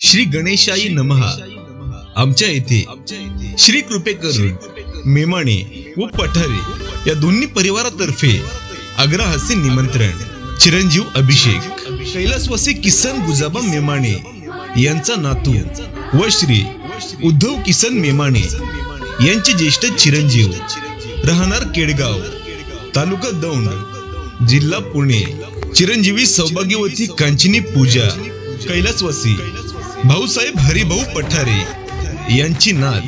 श्री गणेशाई नमः। आमच्या येथे श्री कृपेकर मेमाणे व पठारे या दोन्ही परिवारातर्फे आग्रहाचे निमंत्रण। चिरंजीव अभिषेक कैलासवासी किसन गुजाबा मेमाणे यांचा नातू व श्री उद्धव किसन मेमाणे यांचे ज्येष्ठ चिरंजीव, राहणार केडगाव, तालुका दौंड, जिल्हा पुणे, चिरंजीवी सौभाग्यवती कांचनी पूजा कैलासवासी भाऊसाहेब हरिभाऊ पठारे यांची नात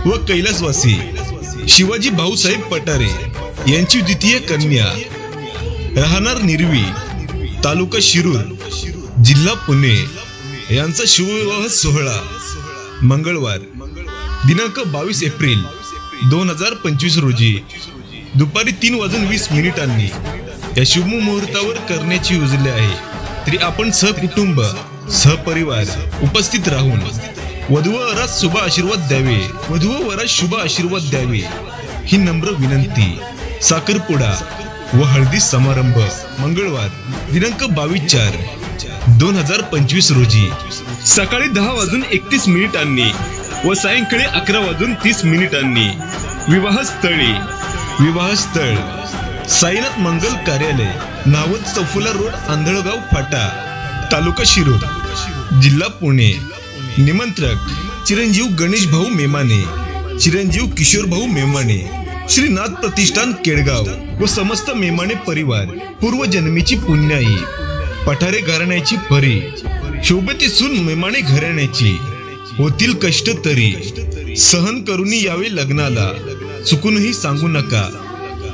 व कैलासवासी शिवाजी भाऊसाहेब पठारे यांची द्वितीय कन्या, राहणार निरवी, तालुका शिरूर, जिल्हा पुणे यांचा शिवविवाह सोहळा मंगळवार दिनांक 22 एप्रिल 2025 रोजी दुपारी 3:20 या शुभ मुहूर्तावर करण्याची योजले आहे। तरी आपण सहकुटुंब सहपरिवार उपस्थित राहून वधू व वरास शुभ आशीर्वाद द्यावे ही नम्र विनंती। साखरपुडा व हळदी समारंभ मंगळवार दिनांक 22/4/2025 रोजी सकाळी 10:31 व सायंकाळी 11:30 विवाह स्थळ साईनाथ मंगल कार्यालय, नावत चौफुला रोड, आंधळगाव फाटा, तालुका शिरूर, जिल्हा पुणे। निमंत्रक चिरंजीव गणेश भाऊ मेमाणे, चिरंजीव किशोर भाऊ मेमाणे, श्रीनाथ प्रतिष्ठान केडगाव व समस्त मेमाणे परिवार। पूर्वजन्मीची पुण्याई पठारे घराण्याची परी, शोभते सून मेमाणे घराण्याची, होतील कष्ट तरी सहन करूनी यावे लग्नाला, चुकूनही सांगू नका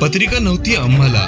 पत्रिका नव्हती आम्हाला।